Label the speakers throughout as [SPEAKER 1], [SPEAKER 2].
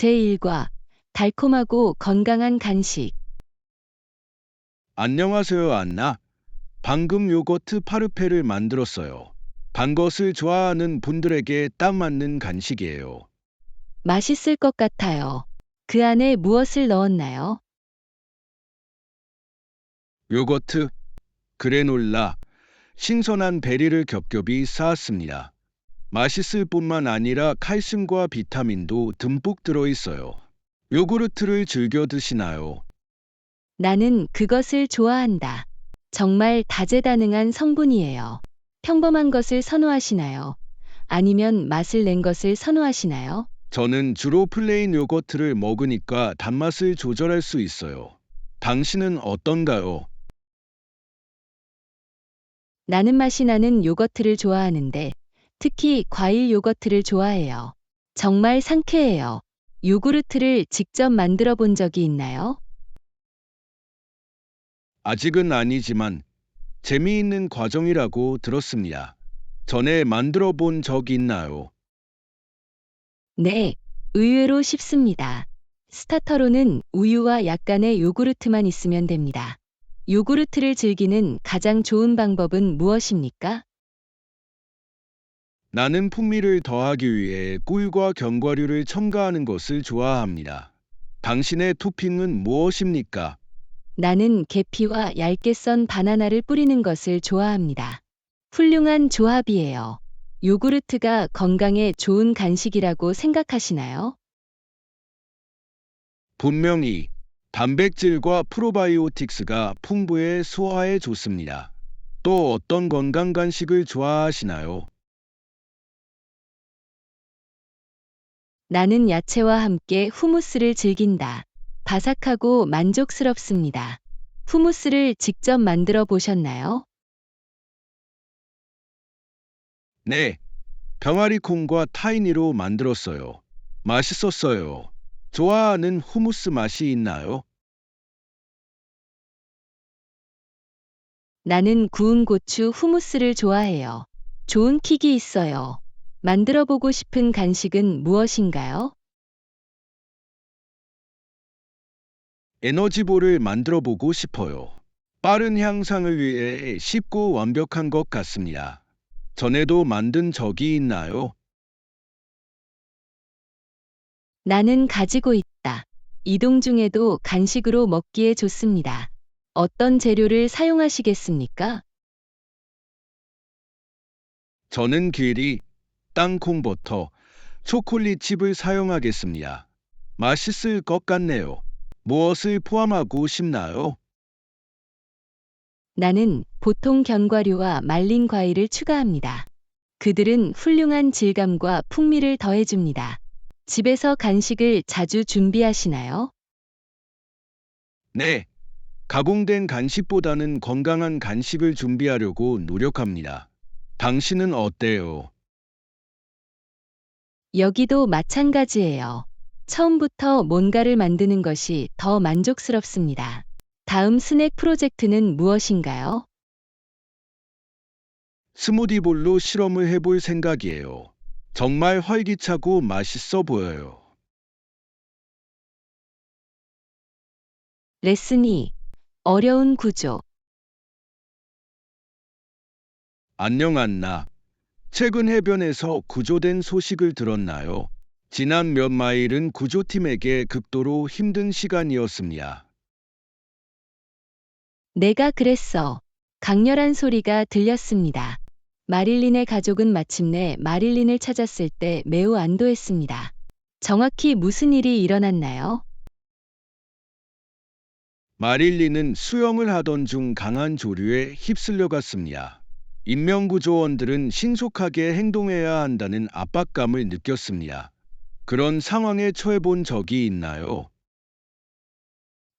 [SPEAKER 1] 제1과 달콤하고 건강한 간식.
[SPEAKER 2] 안녕하세요, 안나. 방금 요거트 파르페를 만들었어요. 단 것을 좋아하는 분들에게 딱 맞는 간식이에요.
[SPEAKER 1] 맛있을 것 같아요. 그 안에 무엇을 넣었나요?
[SPEAKER 2] 요거트, 그래놀라, 신선한 베리를 겹겹이 쌓았습니다. 맛있을 뿐만 아니라 칼슘과 비타민도 듬뿍 들어있어요. 요구르트를 즐겨 드시나요?
[SPEAKER 1] 나는 그것을 좋아한다. 정말 다재다능한 성분이에요. 평범한 것을 선호하시나요? 아니면 맛을 낸 것을 선호하시나요?
[SPEAKER 2] 저는 주로 플레인 요거트를 먹으니까 단맛을 조절할 수 있어요. 당신은 어떤가요?
[SPEAKER 1] 나는 맛이 나는 요거트를 좋아하는데 특히 과일 요거트를 좋아해요. 정말 상쾌해요. 요구르트를 직접 만들어 본 적이 있나요?
[SPEAKER 2] 아직은 아니지만 재미있는 과정이라고 들었습니다. 전에 만들어 본 적 있나요?
[SPEAKER 1] 네, 의외로 쉽습니다. 스타터로는 우유와 약간의 요구르트만 있으면 됩니다. 요구르트를 즐기는 가장 좋은 방법은 무엇입니까?
[SPEAKER 2] 나는 풍미를 더하기 위해 꿀과 견과류를 첨가하는 것을 좋아합니다. 당신의 토핑은 무엇입니까?
[SPEAKER 1] 나는 계피와 얇게 썬 바나나를 뿌리는 것을 좋아합니다. 훌륭한 조합이에요. 요구르트가 건강에 좋은 간식이라고 생각하시나요?
[SPEAKER 2] 분명히 단백질과 프로바이오틱스가 풍부해 소화에 좋습니다. 또 어떤 건강 간식을 좋아하시나요?
[SPEAKER 1] 나는 야채와 함께 후무스를 즐긴다. 바삭하고 만족스럽습니다. 후무스를 직접 만들어 보셨나요?
[SPEAKER 2] 네, 병아리 콩과 타이니로 만들었어요. 맛있었어요. 좋아하는 후무스 맛이 있나요?
[SPEAKER 1] 나는 구운 고추 후무스를 좋아해요. 좋은 킥이 있어요. 만들어 보고 싶은 간식은 무엇인가요?
[SPEAKER 2] 에너지볼을 만들어 보고 싶어요. 빠른 향상을 위해 쉽고 완벽한 것 같습니다. 전에도 만든 적이 있나요?
[SPEAKER 1] 나는 가지고 있다. 이동 중에도 간식으로 먹기에 좋습니다. 어떤 재료를 사용하시겠습니까?
[SPEAKER 2] 저는 길이, 땅콩 버터, 초콜릿 칩을 사용하겠습니다. 맛있을 것 같네요. 무엇을 포함하고 싶나요?
[SPEAKER 1] 나는 보통 견과류와 말린 과일을 추가합니다. 그들은 훌륭한 질감과 풍미를 더해줍니다. 집에서 간식을 자주 준비하시나요?
[SPEAKER 2] 네, 가공된 간식보다는 건강한 간식을 준비하려고 노력합니다. 당신은 어때요?
[SPEAKER 1] 여기도 마찬가지예요. 처음부터 뭔가를 만드는 것이 더 만족스럽습니다. 다음 스낵 프로젝트는 무엇인가요?
[SPEAKER 2] 스무디볼로 실험을 해볼 생각이에요. 정말 활기차고 맛있어 보여요.
[SPEAKER 1] 레슨이 어려운 구조.
[SPEAKER 2] 안녕 안나. 최근 해변에서 구조된 소식을 들었나요? 지난 몇 마일은 구조팀에게 극도로 힘든 시간이었습니다.
[SPEAKER 1] 내가 그랬어. 강렬한 소리가 들렸습니다. 마릴린의 가족은 마침내 마릴린을 찾았을 때 매우 안도했습니다. 정확히 무슨 일이 일어났나요?
[SPEAKER 2] 마릴리는 수영을 하던 중 강한 조류에 휩쓸려 갔습니다. 인명구조원들은 신속하게 행동해야 한다는 압박감을 느꼈습니다. 그런 상황에 처해 본 적이 있나요?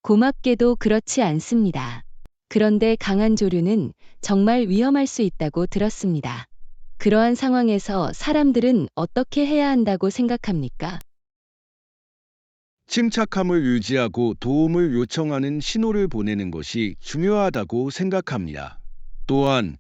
[SPEAKER 1] 고맙게도 그렇지 않습니다. 그런데 강한 조류는 정말 위험할 수 있다고 들었습니다. 그러한 상황에서 사람들은 어떻게 해야 한다고 생각합니까?
[SPEAKER 2] 침착함을 유지하고 도움을 요청하는 신호를 보내는 것이 중요하다고 생각합니다. 또한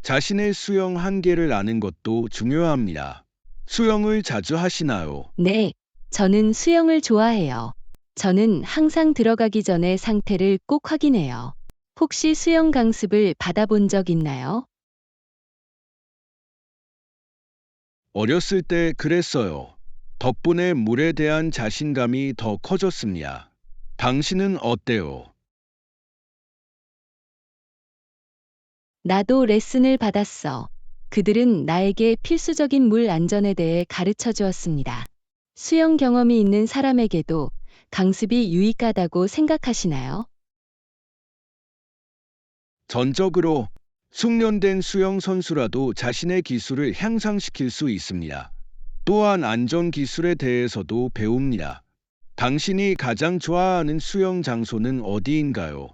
[SPEAKER 2] 자신의 수영 한계를 아는 것도 중요합니다. 수영을 자주 하시나요?
[SPEAKER 1] 네, 저는 수영을 좋아해요. 저는 항상 들어가기 전에 상태를 꼭 확인해요. 혹시 수영 강습을 받아본 적 있나요?
[SPEAKER 2] 어렸을 때 그랬어요. 덕분에 물에 대한 자신감이 더 커졌습니다. 당신은 어때요?
[SPEAKER 1] 나도 레슨을 받았어. 그들은 나에게 필수적인 물 안전에 대해 가르쳐 주었습니다. 수영 경험이 있는 사람에게도 강습이 유익하다고 생각하시나요?
[SPEAKER 2] 전적으로 숙련된 수영 선수라도 자신의 기술을 향상시킬 수 있습니다. 또한 안전 기술에 대해서도 배웁니다. 당신이 가장 좋아하는 수영 장소는 어디인가요?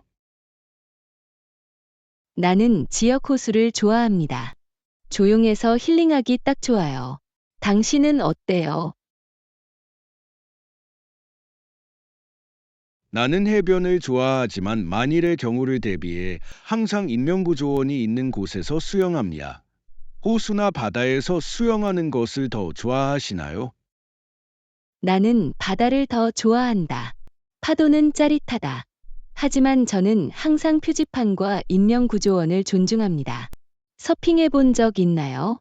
[SPEAKER 1] 나는 지역 호수를 좋아합니다. 조용해서 힐링하기 딱 좋아요. 당신은 어때요?
[SPEAKER 2] 나는 해변을 좋아하지만 만일의 경우를 대비해 항상 인명구조원이 있는 곳에서 수영합니다. 호수나 바다에서 수영하는 것을 더 좋아하시나요?
[SPEAKER 1] 나는 바다를 더 좋아한다. 파도는 짜릿하다. 하지만 저는 항상 표지판과 인명구조원을 존중합니다. 서핑해 본 적 있나요?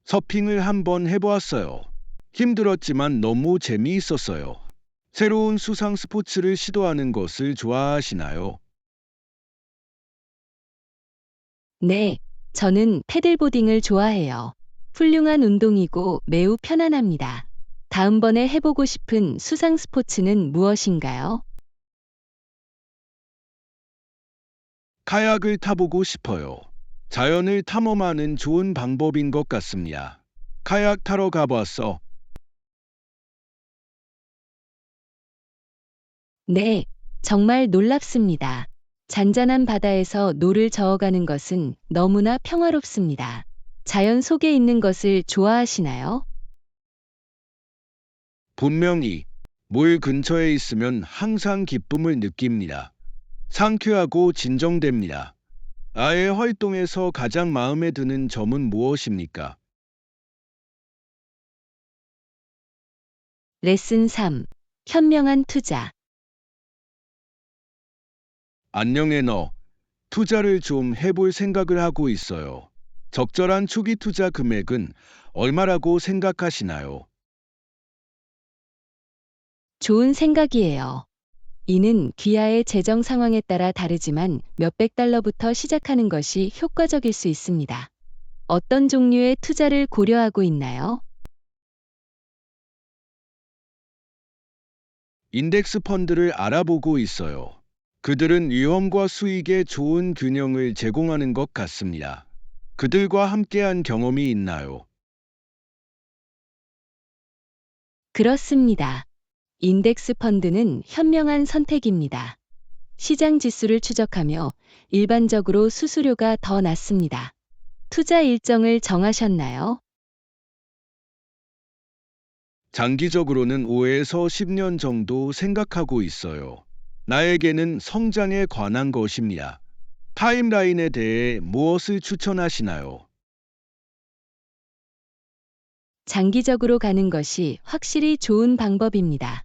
[SPEAKER 2] 서핑을 한번 해보았어요. 힘들었지만 너무 재미있었어요. 새로운 수상 스포츠를 시도하는 것을 좋아하시나요?
[SPEAKER 1] 네, 저는 패들보딩을 좋아해요. 훌륭한 운동이고 매우 편안합니다. 다음번에 해보고 싶은 수상 스포츠는 무엇인가요?
[SPEAKER 2] 카약을 타보고 싶어요. 자연을 탐험하는 좋은 방법인 것 같습니다. 카약 타러 가봤어.
[SPEAKER 1] 네, 정말 놀랍습니다. 잔잔한 바다에서 노를 저어가는 것은 너무나 평화롭습니다. 자연 속에 있는 것을 좋아하시나요?
[SPEAKER 2] 분명히 물 근처에 있으면 항상 기쁨을 느낍니다. 상쾌하고 진정됩니다. 아의 활동에서 가장 마음에 드는 점은 무엇입니까?
[SPEAKER 1] 레슨 3. 현명한 투자.
[SPEAKER 2] 안녕해 너. 투자를 좀 해볼 생각을 하고 있어요. 적절한 초기 투자 금액은 얼마라고 생각하시나요?
[SPEAKER 1] 좋은 생각이에요. 이는 귀하의 재정 상황에 따라 다르지만 몇백 달러부터 시작하는 것이 효과적일 수 있습니다. 어떤 종류의 투자를 고려하고 있나요?
[SPEAKER 2] 인덱스 펀드를 알아보고 있어요. 그들은 위험과 수익의 좋은 균형을 제공하는 것 같습니다. 그들과 함께한 경험이 있나요?
[SPEAKER 1] 그렇습니다. 인덱스 펀드는 현명한 선택입니다. 시장 지수를 추적하며 일반적으로 수수료가 더 낮습니다. 투자 일정을 정하셨나요?
[SPEAKER 2] 장기적으로는 5에서 10년 정도 생각하고 있어요. 나에게는 성장에 관한 것입니다. 타임라인에 대해 무엇을 추천하시나요?
[SPEAKER 1] 장기적으로 가는 것이 확실히 좋은 방법입니다.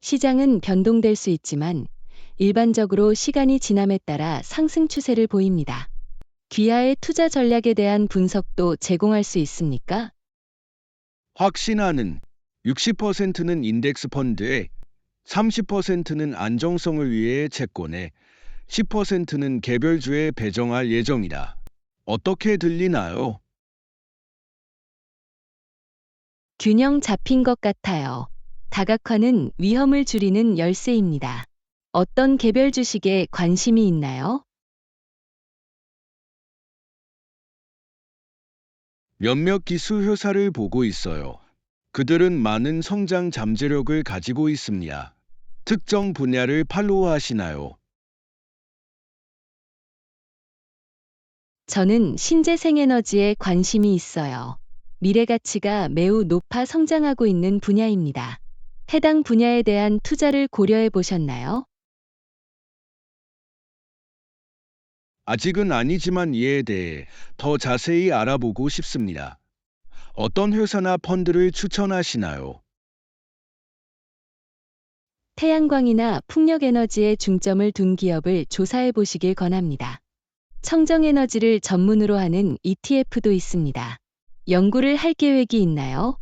[SPEAKER 1] 시장은 변동될 수 있지만 일반적으로 시간이 지남에 따라 상승 추세를 보입니다. 귀하의 투자 전략에 대한 분석도 제공할 수 있습니까?
[SPEAKER 2] 확신하는 60%는 인덱스 펀드에 30%는 안정성을 위해 채권에 10%는 개별주에 배정할 예정이다. 어떻게 들리나요?
[SPEAKER 1] 균형 잡힌 것 같아요. 다각화는 위험을 줄이는 열쇠입니다. 어떤 개별 주식에 관심이 있나요?
[SPEAKER 2] 몇몇 기술 회사를 보고 있어요. 그들은 많은 성장 잠재력을 가지고 있습니다. 특정 분야를 팔로우하시나요?
[SPEAKER 1] 저는 신재생 에너지에 관심이 있어요. 미래 가치가 매우 높아 성장하고 있는 분야입니다. 해당 분야에 대한 투자를 고려해 보셨나요?
[SPEAKER 2] 아직은 아니지만 이에 대해 더 자세히 알아보고 싶습니다. 어떤 회사나 펀드를 추천하시나요?
[SPEAKER 1] 태양광이나 풍력에너지에 중점을 둔 기업을 조사해 보시길 권합니다. 청정에너지를 전문으로 하는 ETF도 있습니다. 연구를 할 계획이 있나요?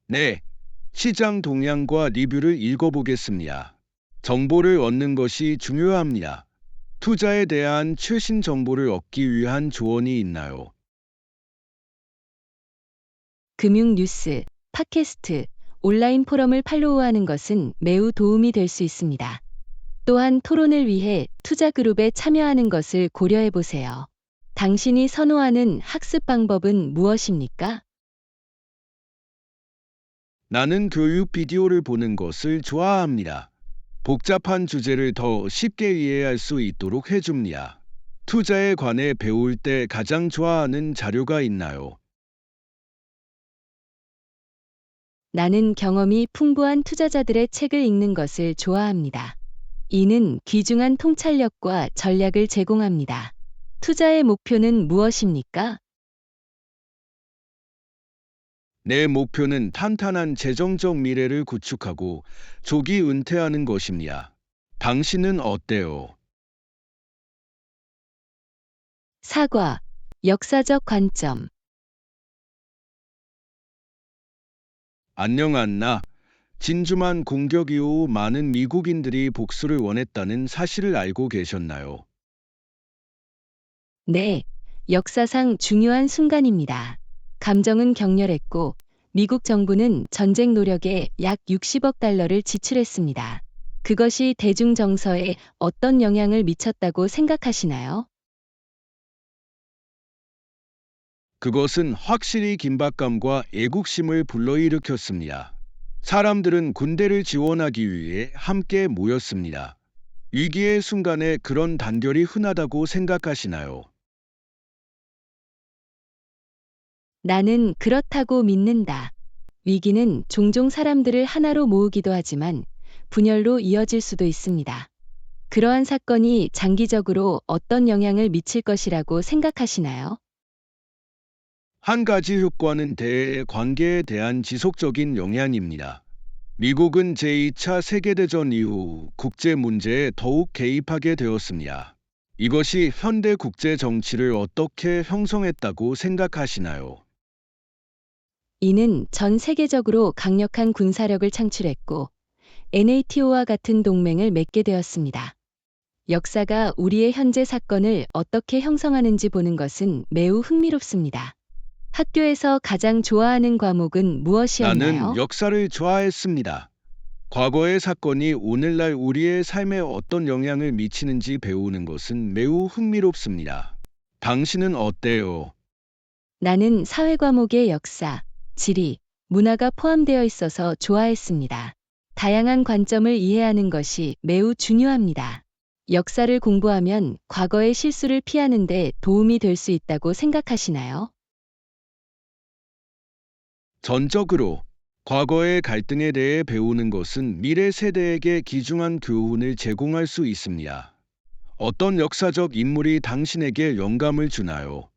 [SPEAKER 2] 네, 시장 동향과 리뷰를 읽어보겠습니다. 정보를 얻는 것이 중요합니다. 투자에 대한 최신 정보를 얻기 위한 조언이 있나요?
[SPEAKER 1] 금융 뉴스, 팟캐스트, 온라인 포럼을 팔로우하는 것은 매우 도움이 될 수 있습니다. 또한 토론을 위해 투자 그룹에 참여하는 것을 고려해 보세요. 당신이 선호하는 학습 방법은 무엇입니까?
[SPEAKER 2] 나는 교육 비디오를 보는 것을 좋아합니다. 복잡한 주제를 더 쉽게 이해할 수 있도록 해줍니다. 투자에 관해 배울 때 가장 좋아하는 자료가 있나요?
[SPEAKER 1] 나는 경험이 풍부한 투자자들의 책을 읽는 것을 좋아합니다. 이는 귀중한 통찰력과 전략을 제공합니다. 투자의 목표는 무엇입니까?
[SPEAKER 2] 내 목표는 탄탄한 재정적 미래를 구축하고 조기 은퇴하는 것입니다. 당신은 어때요?
[SPEAKER 1] 사과, 역사적 관점.
[SPEAKER 2] 안녕 안나. 진주만 공격 이후 많은 미국인들이 복수를 원했다는 사실을 알고 계셨나요?
[SPEAKER 1] 네, 역사상 중요한 순간입니다. 감정은 격렬했고, 미국 정부는 전쟁 노력에 약 60억 달러를 지출했습니다. 그것이 대중 정서에 어떤 영향을 미쳤다고 생각하시나요?
[SPEAKER 2] 그것은 확실히 긴박감과 애국심을 불러일으켰습니다. 사람들은 군대를 지원하기 위해 함께 모였습니다. 위기의 순간에 그런 단결이 흔하다고 생각하시나요?
[SPEAKER 1] 나는 그렇다고 믿는다. 위기는 종종 사람들을 하나로 모으기도 하지만 분열로 이어질 수도 있습니다. 그러한 사건이 장기적으로 어떤 영향을 미칠 것이라고 생각하시나요?
[SPEAKER 2] 한 가지 효과는 대외 관계에 대한 지속적인 영향입니다. 미국은 제2차 세계대전 이후 국제 문제에 더욱 개입하게 되었습니다. 이것이 현대 국제 정치를 어떻게 형성했다고 생각하시나요?
[SPEAKER 1] 이는 전 세계적으로 강력한 군사력을 창출했고 NATO와 같은 동맹을 맺게 되었습니다. 역사가 우리의 현재 사건을 어떻게 형성하는지 보는 것은 매우 흥미롭습니다. 학교에서 가장 좋아하는 과목은
[SPEAKER 2] 나는
[SPEAKER 1] 무엇이었나요?
[SPEAKER 2] 역사를 좋아했습니다. 과거의 사건이 오늘날 우리의 삶에 어떤 영향을 미치는지 배우는 것은 매우 흥미롭습니다. 당신은 어때요?
[SPEAKER 1] 나는 사회 과목의 역사, 지리, 문화가 포함되어 있어서 좋아했습니다. 다양한 관점을 이해하는 것이 매우 중요합니다. 역사를 공부하면 과거의 실수를 피하는 데 도움이 될 수 있다고 생각하시나요?
[SPEAKER 2] 전적으로 과거의 갈등에 대해 배우는 것은 미래 세대에게 귀중한 교훈을 제공할 수 있습니다. 어떤 역사적 인물이 당신에게 영감을 주나요?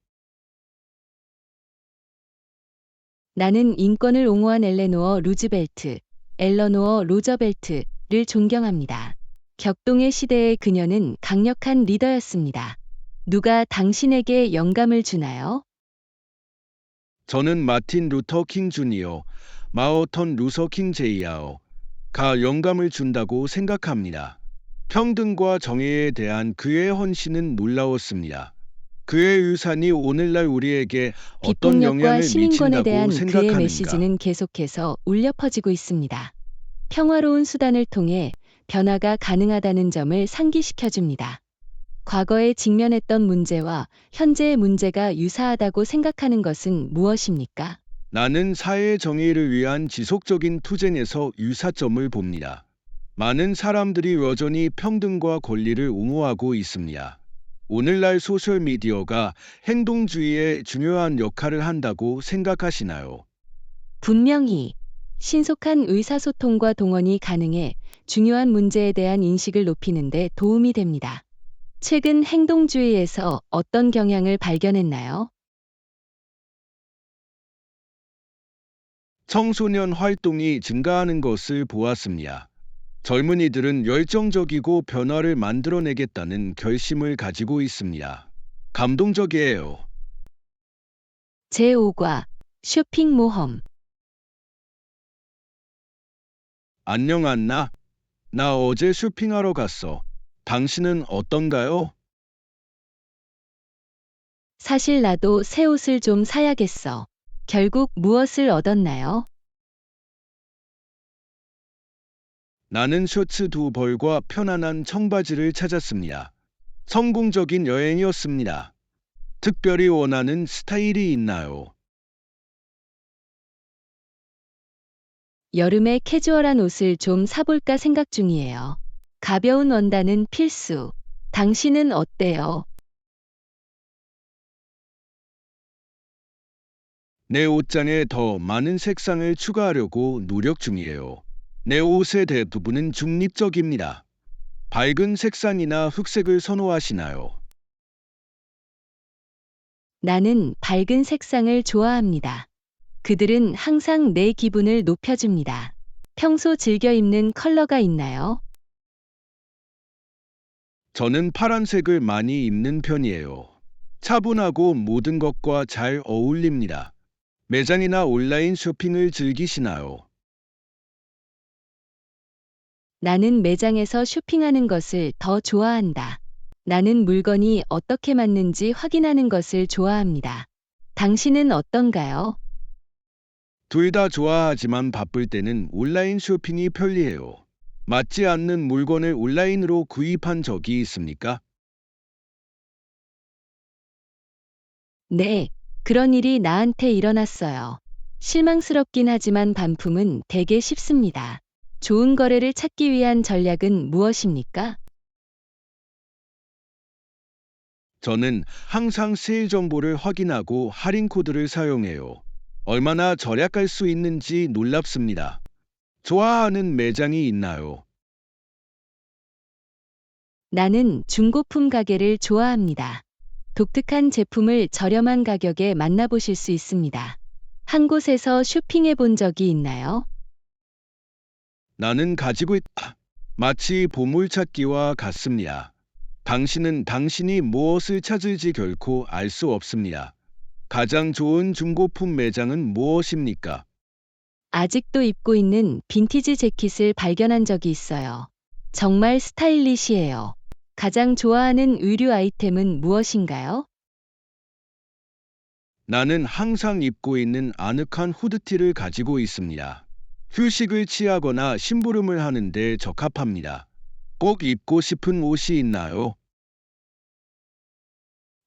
[SPEAKER 1] 나는 인권을 옹호한 엘레노어 루즈벨트, 엘러노어 로저벨트를 존경합니다. 격동의 시대의 그녀는 강력한 리더였습니다. 누가 당신에게 영감을 주나요?
[SPEAKER 2] 저는 마틴 루터 킹 주니어, 마어턴 루서 킹 제이아가 영감을 준다고 생각합니다. 평등과 정의에 대한 그의 헌신은 놀라웠습니다. 그의 유산이 오늘날 우리에게 어떤
[SPEAKER 1] 비폭력과
[SPEAKER 2] 영향을
[SPEAKER 1] 시민권에 대한
[SPEAKER 2] 미친다고
[SPEAKER 1] 그의
[SPEAKER 2] 생각하는가?
[SPEAKER 1] 메시지는 계속해서 울려 퍼지고 있습니다. 평화로운 수단을 통해 변화가 가능하다는 점을 상기시켜 줍니다. 과거에 직면했던 문제와 현재의 문제가 유사하다고 생각하는 것은 무엇입니까?
[SPEAKER 2] 나는 사회 정의를 위한 지속적인 투쟁에서 유사점을 봅니다. 많은 사람들이 여전히 평등과 권리를 옹호하고 있습니다. 오늘날 소셜미디어가 행동주의에 중요한 역할을 한다고 생각하시나요?
[SPEAKER 1] 분명히 신속한 의사소통과 동원이 가능해 중요한 문제에 대한 인식을 높이는 데 도움이 됩니다. 최근 행동주의에서 어떤 경향을 발견했나요?
[SPEAKER 2] 청소년 활동이 증가하는 것을 보았습니다. 젊은이들은 열정적이고 변화를 만들어내겠다는 결심을 가지고 있습니다. 감동적이에요.
[SPEAKER 1] 제5과 쇼핑 모험.
[SPEAKER 2] 안녕 안나. 나 어제 쇼핑하러 갔어. 당신은 어떤가요?
[SPEAKER 1] 사실 나도 새 옷을 좀 사야겠어. 결국 무엇을 얻었나요?
[SPEAKER 2] 나는 셔츠 2벌과 편안한 청바지를 찾았습니다. 성공적인 여행이었습니다. 특별히 원하는 스타일이 있나요?
[SPEAKER 1] 여름에 캐주얼한 옷을 좀 사볼까 생각 중이에요. 가벼운 원단은 필수. 당신은 어때요?
[SPEAKER 2] 내 옷장에 더 많은 색상을 추가하려고 노력 중이에요. 내 옷의 대부분은 중립적입니다. 밝은 색상이나 흑색을 선호하시나요?
[SPEAKER 1] 나는 밝은 색상을 좋아합니다. 그들은 항상 내 기분을 높여줍니다. 평소 즐겨 입는 컬러가 있나요?
[SPEAKER 2] 저는 파란색을 많이 입는 편이에요. 차분하고 모든 것과 잘 어울립니다. 매장이나 온라인 쇼핑을 즐기시나요?
[SPEAKER 1] 나는 매장에서 쇼핑하는 것을 더 좋아한다. 나는 물건이 어떻게 맞는지 확인하는 것을 좋아합니다. 당신은 어떤가요?
[SPEAKER 2] 둘 다 좋아하지만 바쁠 때는 온라인 쇼핑이 편리해요. 맞지 않는 물건을 온라인으로 구입한 적이 있습니까?
[SPEAKER 1] 네, 그런 일이 나한테 일어났어요. 실망스럽긴 하지만 반품은 되게 쉽습니다. 좋은 거래를 찾기 위한 전략은 무엇입니까?
[SPEAKER 2] 저는 항상 세일 정보를 확인하고 할인 코드를 사용해요. 얼마나 절약할 수 있는지 놀랍습니다. 좋아하는 매장이 있나요?
[SPEAKER 1] 나는 중고품 가게를 좋아합니다. 독특한 제품을 저렴한 가격에 만나보실 수 있습니다. 한 곳에서 쇼핑해 본 적이 있나요?
[SPEAKER 2] 나는 가지고 있다. 마치 보물찾기와 같습니다. 당신은 당신이 무엇을 찾을지 결코 알 수 없습니다. 가장 좋은 중고품 매장은 무엇입니까?
[SPEAKER 1] 아직도 입고 있는 빈티지 재킷을 발견한 적이 있어요. 정말 스타일리시해요. 가장 좋아하는 의류 아이템은 무엇인가요?
[SPEAKER 2] 나는 항상 입고 있는 아늑한 후드티를 가지고 있습니다. 휴식을 취하거나 심부름을 하는데 적합합니다. 꼭 입고 싶은 옷이 있나요?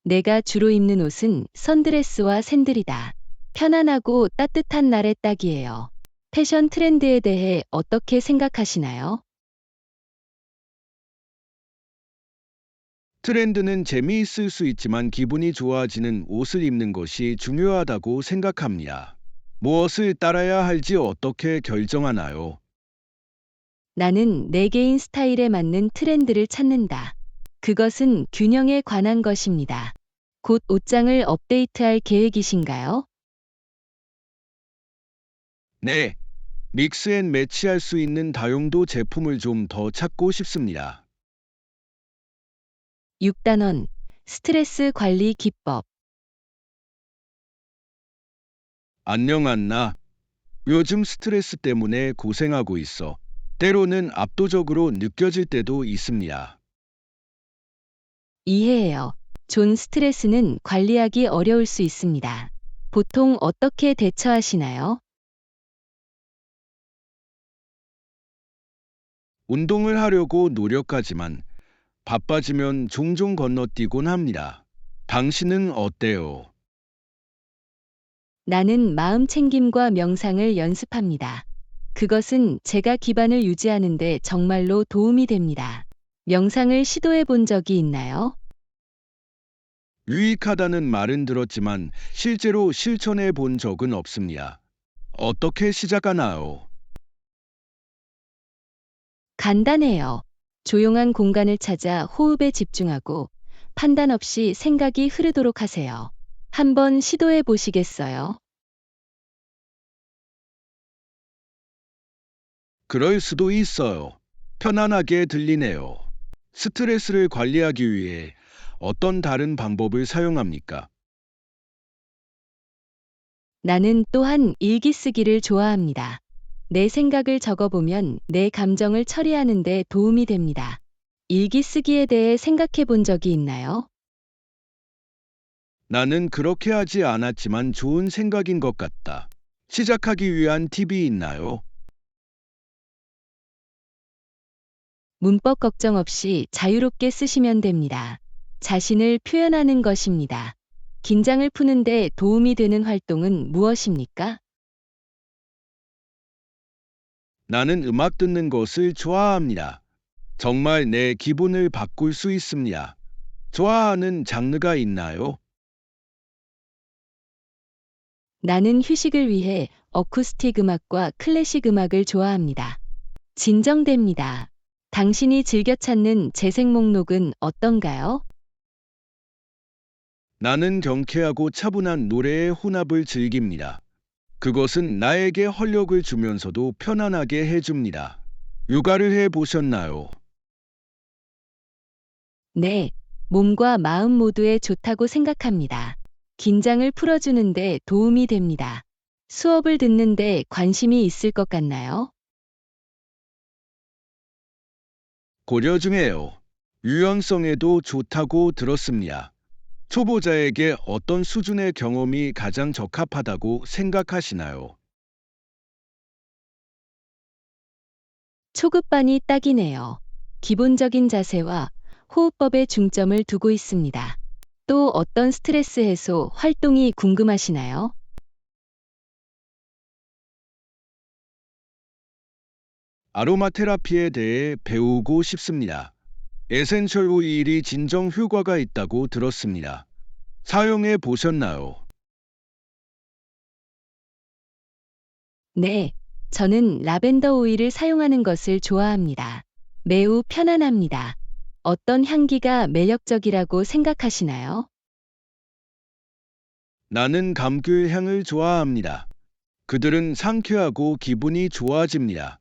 [SPEAKER 1] 내가 주로 입는 옷은 선드레스와 샌들이다. 편안하고 따뜻한 날에 딱이에요. 패션 트렌드에 대해 어떻게 생각하시나요?
[SPEAKER 2] 트렌드는 재미있을 수 있지만 기분이 좋아지는 옷을 입는 것이 중요하다고 생각합니다. 무엇을 따라야 할지 어떻게 결정하나요?
[SPEAKER 1] 나는 내 개인 스타일에 맞는 트렌드를 찾는다. 그것은 균형에 관한 것입니다. 곧 옷장을 업데이트할 계획이신가요?
[SPEAKER 2] 네, 믹스 앤 매치할 수 있는 다용도 제품을 좀 더 찾고 싶습니다.
[SPEAKER 1] 6단원 스트레스 관리 기법.
[SPEAKER 2] 안녕 안나. 요즘 스트레스 때문에 고생하고 있어. 때로는 압도적으로 느껴질 때도 있습니다.
[SPEAKER 1] 이해해요. 존 스트레스는 관리하기 어려울 수 있습니다. 보통 어떻게 대처하시나요?
[SPEAKER 2] 운동을 하려고 노력하지만 바빠지면 종종 건너뛰곤 합니다. 당신은 어때요?
[SPEAKER 1] 나는 마음 챙김과 명상을 연습합니다. 그것은 제가 기반을 유지하는데 정말로 도움이 됩니다. 명상을 시도해 본 적이 있나요?
[SPEAKER 2] 유익하다는 말은 들었지만 실제로 실천해 본 적은 없습니다. 어떻게 시작하나요?
[SPEAKER 1] 간단해요. 조용한 공간을 찾아 호흡에 집중하고 판단 없이 생각이 흐르도록 하세요. 한번 시도해 보시겠어요?
[SPEAKER 2] 그럴 수도 있어요. 편안하게 들리네요. 스트레스를 관리하기 위해 어떤 다른 방법을 사용합니까?
[SPEAKER 1] 나는 또한 일기 쓰기를 좋아합니다. 내 생각을 적어보면 내 감정을 처리하는 데 도움이 됩니다. 일기 쓰기에 대해 생각해 본 적이 있나요?
[SPEAKER 2] 나는 그렇게 하지 않았지만 좋은 생각인 것 같다. 시작하기 위한 팁이 있나요?
[SPEAKER 1] 문법 걱정 없이 자유롭게 쓰시면 됩니다. 자신을 표현하는 것입니다. 긴장을 푸는데 도움이 되는 활동은 무엇입니까?
[SPEAKER 2] 나는 음악 듣는 것을 좋아합니다. 정말 내 기분을 바꿀 수 있습니다. 좋아하는 장르가 있나요?
[SPEAKER 1] 나는 휴식을 위해 어쿠스틱 음악과 클래식 음악을 좋아합니다. 진정됩니다. 당신이 즐겨 찾는 재생 목록은 어떤가요?
[SPEAKER 2] 나는 경쾌하고 차분한 노래의 혼합을 즐깁니다. 그것은 나에게 활력을 주면서도 편안하게 해줍니다. 요가를 해 보셨나요?
[SPEAKER 1] 네, 몸과 마음 모두에 좋다고 생각합니다. 긴장을 풀어주는데 도움이 됩니다. 수업을 듣는데 관심이 있을 것 같나요?
[SPEAKER 2] 고려 중에요. 유연성에도 좋다고 들었습니다. 초보자에게 어떤 수준의 경험이 가장 적합하다고 생각하시나요?
[SPEAKER 1] 초급반이 딱이네요. 기본적인 자세와 호흡법에 중점을 두고 있습니다. 또 어떤 스트레스 해소 활동이 궁금하시나요?
[SPEAKER 2] 아로마 테라피에 대해 배우고 싶습니다. 에센셜 오일이 진정 효과가 있다고 들었습니다. 사용해 보셨나요?
[SPEAKER 1] 네, 저는 라벤더 오일을 사용하는 것을 좋아합니다. 매우 편안합니다. 어떤 향기가 매력적이라고 생각하시나요?
[SPEAKER 2] 나는 감귤 향을 좋아합니다. 그들은 상쾌하고 기분이 좋아집니다.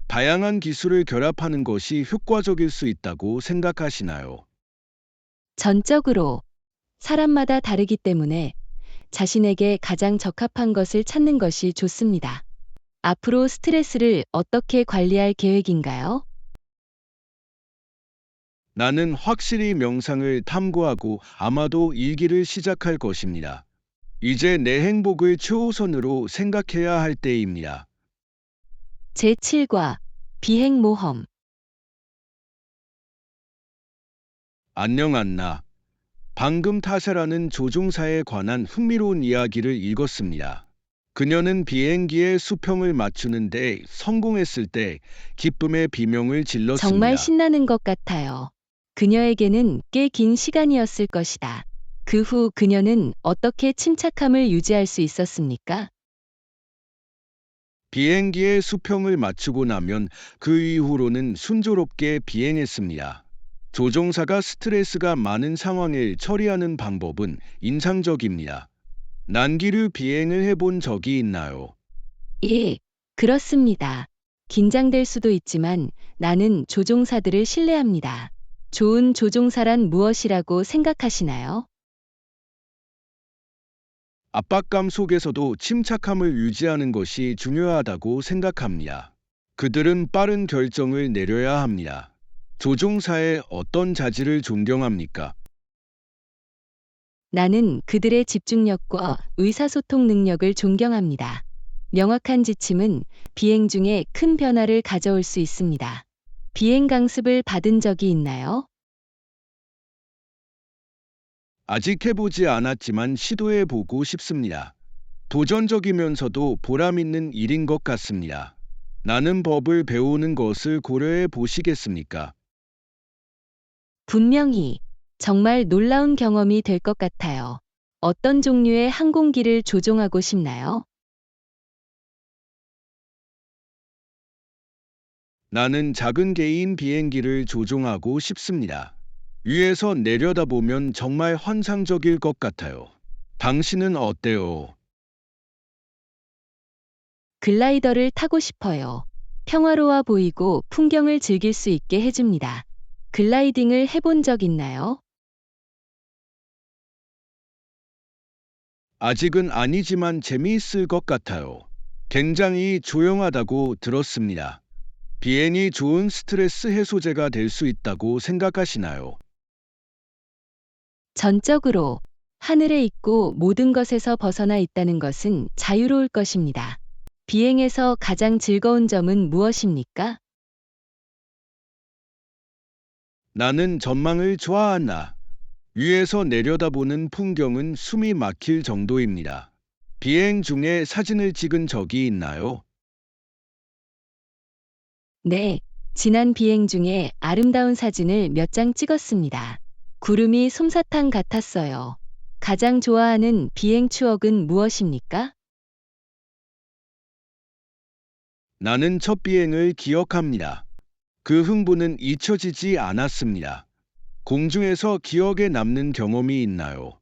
[SPEAKER 2] 다양한 기술을 결합하는 것이 효과적일 수 있다고 생각하시나요?
[SPEAKER 1] 전적으로 사람마다 다르기 때문에 자신에게 가장 적합한 것을 찾는 것이 좋습니다. 앞으로 스트레스를 어떻게 관리할 계획인가요?
[SPEAKER 2] 나는 확실히 명상을 탐구하고 아마도 일기를 시작할 것입니다. 이제 내 행복을 최우선으로 생각해야 할 때입니다.
[SPEAKER 1] 제7과 비행 모험.
[SPEAKER 2] 안녕 안나. 방금 타샤라는 조종사에 관한 흥미로운 이야기를 읽었습니다. 그녀는 비행기의 수평을 맞추는데 성공했을 때 기쁨의 비명을
[SPEAKER 1] 정말
[SPEAKER 2] 질렀습니다.
[SPEAKER 1] 신나는 것 같아요. 그녀에게는 꽤 긴 시간이었을 것이다. 그 후 그녀는 어떻게 침착함을 유지할 수 있었습니까?
[SPEAKER 2] 비행기의 수평을 맞추고 나면 그 이후로는 순조롭게 비행했습니다. 조종사가 스트레스가 많은 상황을 처리하는 방법은 인상적입니다. 난기류 비행을 해본 적이 있나요?
[SPEAKER 1] 예, 그렇습니다. 긴장될 수도 있지만 나는 조종사들을 신뢰합니다. 좋은 조종사란 무엇이라고 생각하시나요?
[SPEAKER 2] 압박감 속에서도 침착함을 유지하는 것이 중요하다고 생각합니다. 그들은 빠른 결정을 내려야 합니다. 조종사의 어떤 자질을 존경합니까?
[SPEAKER 1] 나는 그들의 집중력과 의사소통 능력을 존경합니다. 명확한 지침은 비행 중에 큰 변화를 가져올 수 있습니다. 비행 강습을 받은 적이 있나요?
[SPEAKER 2] 아직 해보지 않았지만 시도해 보고 싶습니다. 도전적이면서도 보람 있는 일인 것 같습니다. 나는 법을 배우는 것을 고려해 보시겠습니까?
[SPEAKER 1] 분명히 정말 놀라운 경험이 될 것 같아요. 어떤 종류의 항공기를 조종하고 싶나요?
[SPEAKER 2] 나는 작은 개인 비행기를 조종하고 싶습니다. 위에서 내려다보면 정말 환상적일 것 같아요. 당신은 어때요?
[SPEAKER 1] 글라이더를 타고 싶어요. 평화로워 보이고 풍경을 즐길 수 있게 해줍니다. 글라이딩을 해본 적 있나요?
[SPEAKER 2] 아직은 아니지만 재미있을 것 같아요. 굉장히 조용하다고 들었습니다. 비행이 좋은 스트레스 해소제가 될 수 있다고 생각하시나요?
[SPEAKER 1] 전적으로 하늘에 있고 모든 것에서 벗어나 있다는 것은 자유로울 것입니다. 비행에서 가장 즐거운 점은 무엇입니까?
[SPEAKER 2] 나는 전망을 좋아한다. 위에서 내려다보는 풍경은 숨이 막힐 정도입니다. 비행 중에 사진을 찍은 적이 있나요?
[SPEAKER 1] 네, 지난 비행 중에 아름다운 사진을 몇 장 찍었습니다. 구름이 솜사탕 같았어요. 가장 좋아하는 비행 추억은 무엇입니까?
[SPEAKER 2] 나는 첫 비행을 기억합니다. 그 흥분은 잊혀지지 않았습니다. 공중에서 기억에 남는 경험이 있나요?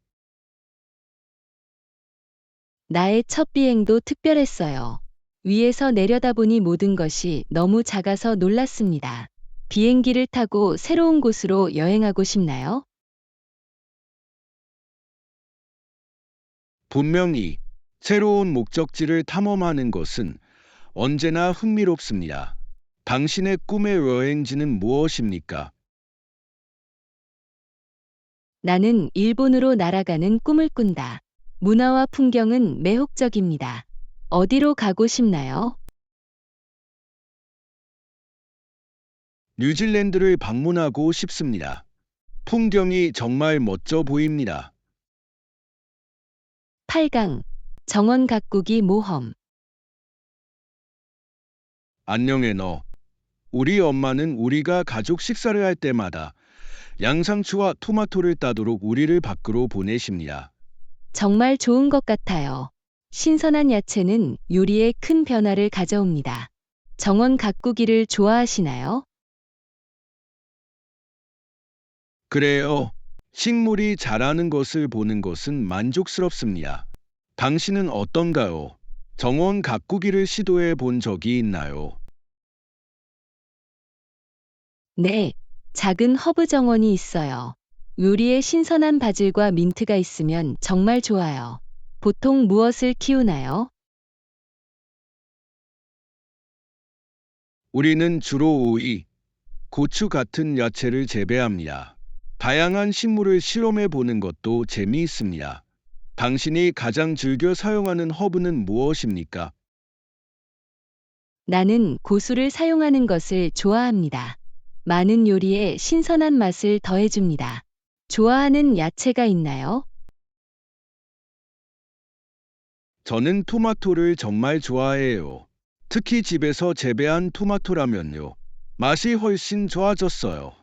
[SPEAKER 1] 나의 첫 비행도 특별했어요. 위에서 내려다보니 모든 것이 너무 작아서 놀랐습니다. 비행기를 타고 새로운 곳으로 여행하고 싶나요?
[SPEAKER 2] 분명히 새로운 목적지를 탐험하는 것은 언제나 흥미롭습니다. 당신의 꿈의 여행지는 무엇입니까?
[SPEAKER 1] 나는 일본으로 날아가는 꿈을 꾼다. 문화와 풍경은 매혹적입니다. 어디로 가고 싶나요?
[SPEAKER 2] 뉴질랜드를 방문하고 싶습니다. 풍경이 정말 멋져 보입니다.
[SPEAKER 1] 8강 정원 가꾸기 모험.
[SPEAKER 2] 안녕해 너. 우리 엄마는 우리가 가족 식사를 할 때마다 양상추와 토마토를 따도록 우리를 밖으로 보내십니다.
[SPEAKER 1] 정말 좋은 것 같아요. 신선한 야채는 요리에 큰 변화를 가져옵니다. 정원 가꾸기를 좋아하시나요?
[SPEAKER 2] 그래요. 식물이 자라는 것을 보는 것은 만족스럽습니다. 당신은 어떤가요? 정원 가꾸기를 시도해 본 적이 있나요?
[SPEAKER 1] 네, 작은 허브 정원이 있어요. 요리에 신선한 바질과 민트가 있으면 정말 좋아요. 보통 무엇을 키우나요?
[SPEAKER 2] 우리는 주로 오이, 고추 같은 야채를 재배합니다. 다양한 식물을 실험해 보는 것도 재미있습니다. 당신이 가장 즐겨 사용하는 허브는 무엇입니까?
[SPEAKER 1] 나는 고수를 사용하는 것을 좋아합니다. 많은 요리에 신선한 맛을 더해줍니다. 좋아하는 야채가 있나요?
[SPEAKER 2] 저는 토마토를 정말 좋아해요. 특히 집에서 재배한 토마토라면요. 맛이 훨씬 좋아졌어요.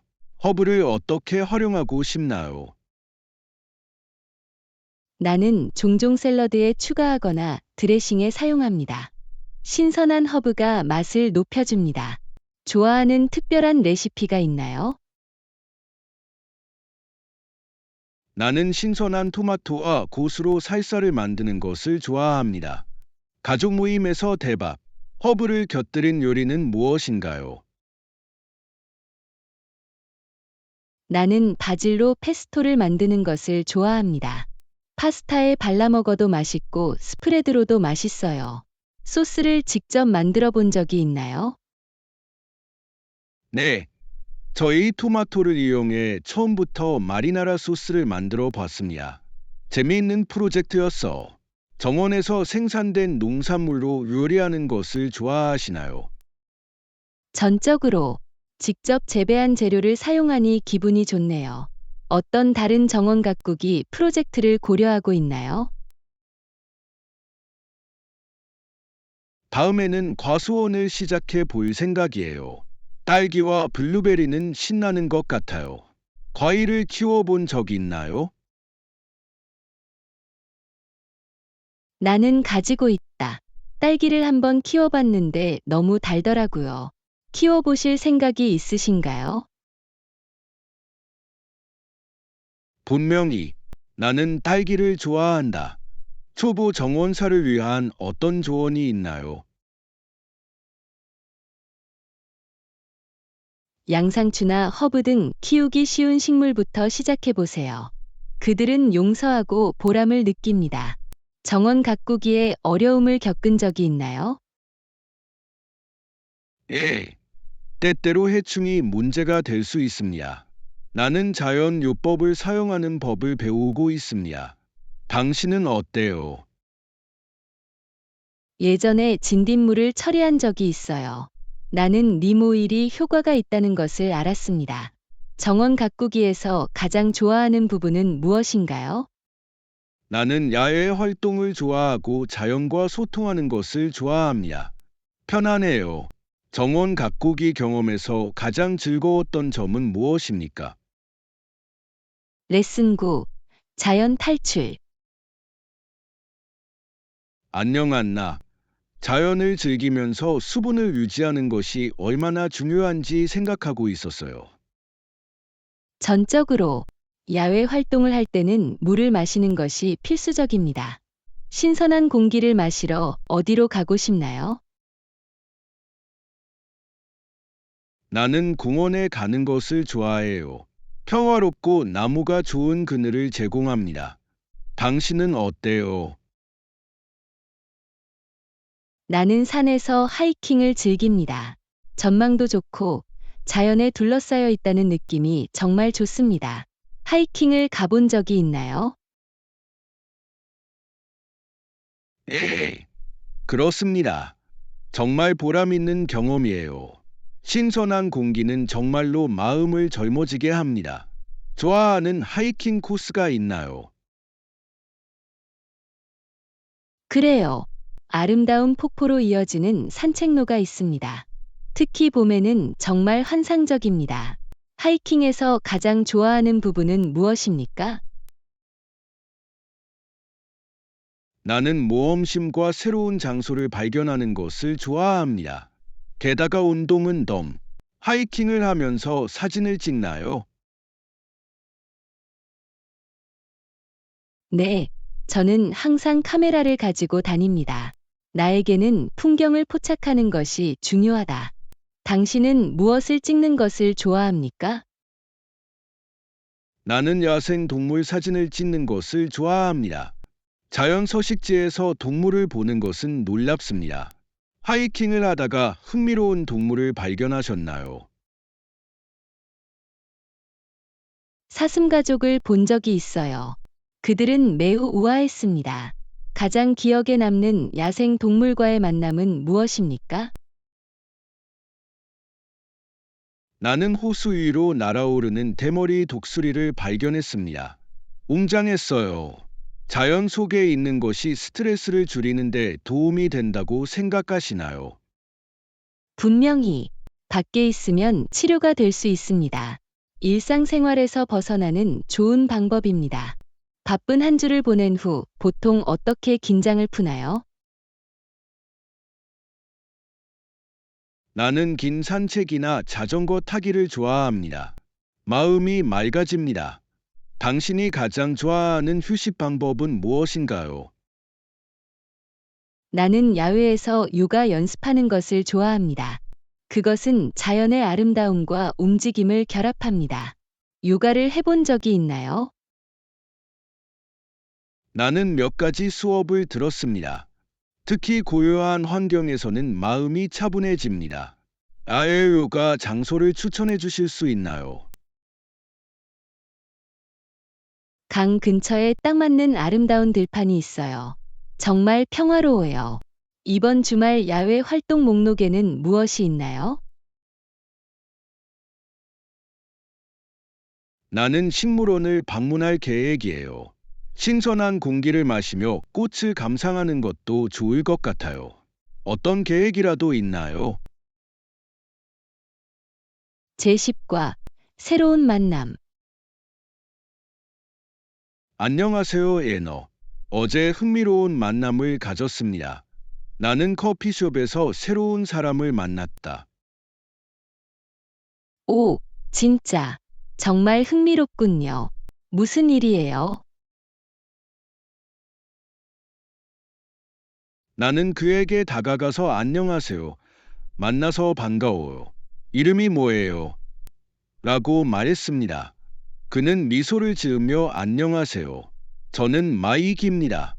[SPEAKER 2] 허브를 어떻게 활용하고 싶나요?
[SPEAKER 1] 나는 종종 샐러드에 추가하거나 드레싱에 사용합니다. 신선한 허브가 맛을 높여줍니다. 좋아하는 특별한 레시피가 있나요?
[SPEAKER 2] 나는 신선한 토마토와 고수로 살사를 만드는 것을 좋아합니다. 가족 모임에서 대밥, 허브를 곁들인 요리는 무엇인가요?
[SPEAKER 1] 나는 바질로 페스토를 만드는 것을 좋아합니다. 파스타에 발라 먹어도 맛있고 스프레드로도 맛있어요. 소스를 직접 만들어 본 적이 있나요?
[SPEAKER 2] 네, 저희 토마토를 이용해 처음부터 마리나라 소스를 만들어 봤습니다. 재미있는 프로젝트였어. 정원에서 생산된 농산물로 요리하는 것을 좋아하시나요?
[SPEAKER 1] 전적으로 직접 재배한 재료를 사용하니 기분이 좋네요. 어떤 다른 정원 가꾸기 프로젝트를 고려하고 있나요?
[SPEAKER 2] 다음에는 과수원을 시작해 볼 생각이에요. 딸기와 블루베리는 신나는 것 같아요. 과일을 키워본 적이 있나요?
[SPEAKER 1] 나는 가지고 있다. 딸기를 한번 키워봤는데 너무 달더라고요. 키워보실 생각이 있으신가요?
[SPEAKER 2] 분명히 나는 딸기를 좋아한다. 초보 정원사를 위한 어떤 조언이 있나요?
[SPEAKER 1] 양상추나 허브 등 키우기 쉬운 식물부터 시작해 보세요. 그들은 용서하고 보람을 느낍니다. 정원 가꾸기에 어려움을 겪은 적이 있나요?
[SPEAKER 2] 예. 때때로 해충이 문제가 될 수 있습니다. 나는 자연 요법을 사용하는 법을 배우고 있습니다. 당신은 어때요?
[SPEAKER 1] 예전에 진딧물을 처리한 적이 있어요. 나는 님 오일이 효과가 있다는 것을 알았습니다. 정원 가꾸기에서 가장 좋아하는 부분은 무엇인가요?
[SPEAKER 2] 나는 야외 활동을 좋아하고 자연과 소통하는 것을 좋아합니다. 편안해요. 정원 가꾸기 경험에서 가장 즐거웠던 점은 무엇입니까?
[SPEAKER 1] 레슨 9. 자연 탈출.
[SPEAKER 2] 안녕 안나. 자연을 즐기면서 수분을 유지하는 것이 얼마나 중요한지 생각하고 있었어요.
[SPEAKER 1] 전적으로 야외 활동을 할 때는 물을 마시는 것이 필수적입니다. 신선한 공기를 마시러 어디로 가고 싶나요?
[SPEAKER 2] 나는 공원에 가는 것을 좋아해요. 평화롭고 나무가 좋은 그늘을 제공합니다. 당신은 어때요?
[SPEAKER 1] 나는 산에서 하이킹을 즐깁니다. 전망도 좋고 자연에 둘러싸여 있다는 느낌이 정말 좋습니다. 하이킹을 가본 적이 있나요?
[SPEAKER 2] 네, 그렇습니다. 정말 보람 있는 경험이에요. 신선한 공기는 정말로 마음을 젊어지게 합니다. 좋아하는 하이킹 코스가 있나요?
[SPEAKER 1] 그래요. 아름다운 폭포로 이어지는 산책로가 있습니다. 특히 봄에는 정말 환상적입니다. 하이킹에서 가장 좋아하는 부분은 무엇입니까?
[SPEAKER 2] 나는 모험심과 새로운 장소를 발견하는 것을 좋아합니다. 게다가 운동은 하이킹을 하면서 사진을 찍나요?
[SPEAKER 1] 네, 저는 항상 카메라를 가지고 다닙니다. 나에게는 풍경을 포착하는 것이 중요하다. 당신은 무엇을 찍는 것을 좋아합니까?
[SPEAKER 2] 나는 야생 동물 사진을 찍는 것을 좋아합니다. 자연 서식지에서 동물을 보는 것은 놀랍습니다. 하이킹을 하다가 흥미로운 동물을 발견하셨나요?
[SPEAKER 1] 사슴가족을 본 적이 있어요. 그들은 매우 우아했습니다. 가장 기억에 남는 야생 동물과의 만남은 무엇입니까?
[SPEAKER 2] 나는 호수 위로 날아오르는 대머리 독수리를 발견했습니다. 웅장했어요. 자연 속에 있는 것이 스트레스를 줄이는데 도움이 된다고 생각하시나요?
[SPEAKER 1] 분명히 밖에 있으면 치료가 될 수 있습니다. 일상생활에서 벗어나는 좋은 방법입니다. 바쁜 한 주를 보낸 후 보통 어떻게 긴장을 푸나요?
[SPEAKER 2] 나는 긴 산책이나 자전거 타기를 좋아합니다. 마음이 맑아집니다. 당신이 가장 좋아하는 휴식 방법은 무엇인가요?
[SPEAKER 1] 나는 야외에서 요가 연습하는 것을 좋아합니다. 그것은 자연의 아름다움과 움직임을 결합합니다. 요가를 해본 적이 있나요?
[SPEAKER 2] 나는 몇 가지 수업을 들었습니다. 특히 고요한 환경에서는 마음이 차분해집니다. 아예 요가 장소를 추천해 주실 수 있나요?
[SPEAKER 1] 강 근처에 딱 맞는 아름다운 들판이 있어요. 정말 평화로워요. 이번 주말 야외 활동 목록에는 무엇이 있나요?
[SPEAKER 2] 나는 식물원을 방문할 계획이에요. 신선한 공기를 마시며 꽃을 감상하는 것도 좋을 것 같아요. 어떤 계획이라도 있나요?
[SPEAKER 1] 제10과 새로운 만남.
[SPEAKER 2] 안녕하세요, 애너. 어제 흥미로운 만남을 가졌습니다. 나는 커피숍에서 새로운 사람을 만났다.
[SPEAKER 1] 오, 진짜. 정말 흥미롭군요. 무슨 일이에요?
[SPEAKER 2] 나는 그에게 다가가서 안녕하세요. 만나서 반가워요. 이름이 뭐예요? 라고 말했습니다. 그는 미소를 지으며 안녕하세요. 저는 마이기입니다.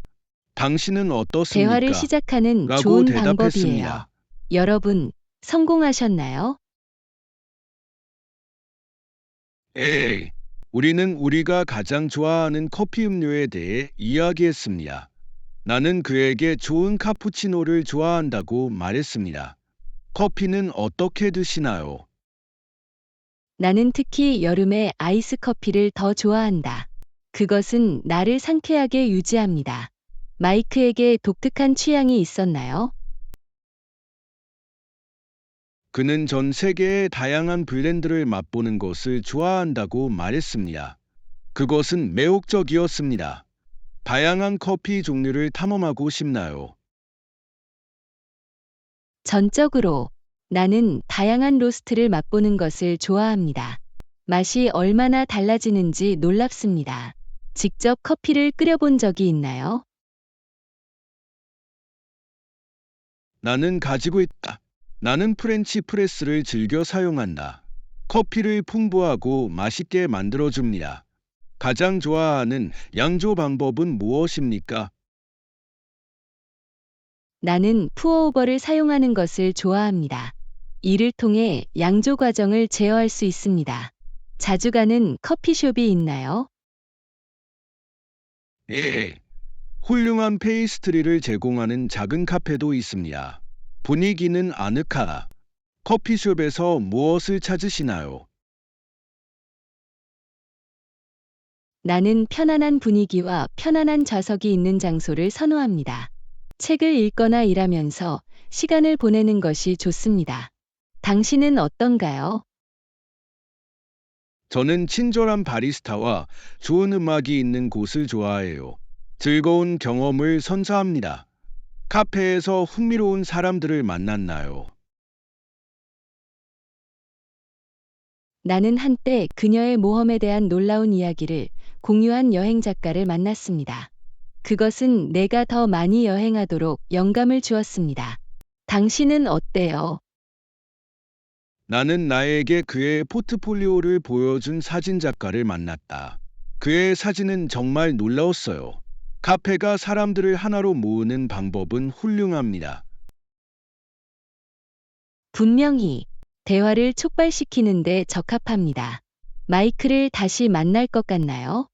[SPEAKER 2] 당신은
[SPEAKER 1] 대화를
[SPEAKER 2] 어떻습니까?
[SPEAKER 1] 시작하는
[SPEAKER 2] 라고
[SPEAKER 1] 좋은 방법이에요.
[SPEAKER 2] 대답했습니다.
[SPEAKER 1] 여러분, 성공하셨나요?
[SPEAKER 2] 에이, 우리는 우리가 가장 좋아하는 커피 음료에 대해 이야기했습니다. 나는 그에게 좋은 카푸치노를 좋아한다고 말했습니다. 커피는 어떻게 드시나요?
[SPEAKER 1] 나는 특히 여름에 아이스 커피를 더 좋아한다. 그것은 나를 상쾌하게 유지합니다. 마이크에게 독특한 취향이 있었나요?
[SPEAKER 2] 그는 전 세계의 다양한 블렌드를 맛보는 것을 좋아한다고 말했습니다. 그것은 매혹적이었습니다. 다양한 커피 종류를 탐험하고 싶나요?
[SPEAKER 1] 전적으로 나는 다양한 로스트를 맛보는 것을 좋아합니다. 맛이 얼마나 달라지는지 놀랍습니다. 직접 커피를 끓여본 적이 있나요?
[SPEAKER 2] 나는 가지고 있다. 나는 프렌치 프레스를 즐겨 사용한다. 커피를 풍부하고 맛있게 만들어줍니다. 가장 좋아하는 양조 방법은 무엇입니까?
[SPEAKER 1] 나는 푸어오버를 사용하는 것을 좋아합니다. 이를 통해 양조 과정을 제어할 수 있습니다. 자주 가는 커피숍이 있나요?
[SPEAKER 2] 예. 훌륭한 페이스트리를 제공하는 작은 카페도 있습니다. 분위기는 아늑하다. 커피숍에서 무엇을 찾으시나요?
[SPEAKER 1] 나는 편안한 분위기와 편안한 좌석이 있는 장소를 선호합니다. 책을 읽거나 일하면서 시간을 보내는 것이 좋습니다. 당신은 어떤가요?
[SPEAKER 2] 저는 친절한 바리스타와 좋은 음악이 있는 곳을 좋아해요. 즐거운 경험을 선사합니다. 카페에서 흥미로운 사람들을 만났나요?
[SPEAKER 1] 나는 한때 그녀의 모험에 대한 놀라운 이야기를 공유한 여행 작가를 만났습니다. 그것은 내가 더 많이 여행하도록 영감을 주었습니다. 당신은 어때요?
[SPEAKER 2] 나는 나에게 그의 포트폴리오를 보여준 사진 작가를 만났다. 그의 사진은 정말 놀라웠어요. 카페가 사람들을 하나로 모으는 방법은 훌륭합니다.
[SPEAKER 1] 분명히 대화를 촉발시키는데 적합합니다. 마이크를 다시 만날 것 같나요?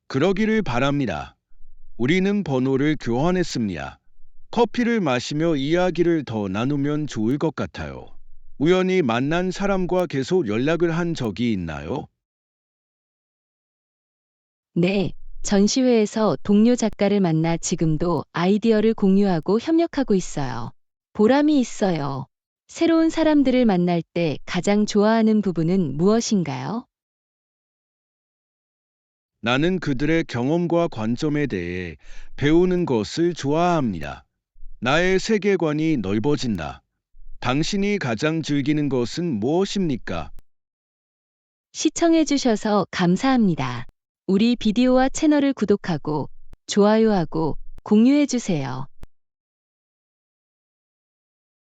[SPEAKER 2] 그러기를 바랍니다. 우리는 번호를 교환했습니다. 커피를 마시며 이야기를 더 나누면 좋을 것 같아요. 우연히 만난 사람과 계속 연락을 한 적이 있나요?
[SPEAKER 1] 네, 전시회에서 동료 작가를 만나 지금도 아이디어를 공유하고 협력하고 있어요. 보람이 있어요. 새로운 사람들을 만날 때 가장 좋아하는 부분은 무엇인가요?
[SPEAKER 2] 나는 그들의 경험과 관점에 대해 배우는 것을 좋아합니다. 나의 세계관이 넓어진다. 당신이 가장 즐기는 것은 무엇입니까?
[SPEAKER 1] 시청해주셔서 감사합니다. 우리 비디오와 채널을 구독하고 좋아요하고 공유해주세요.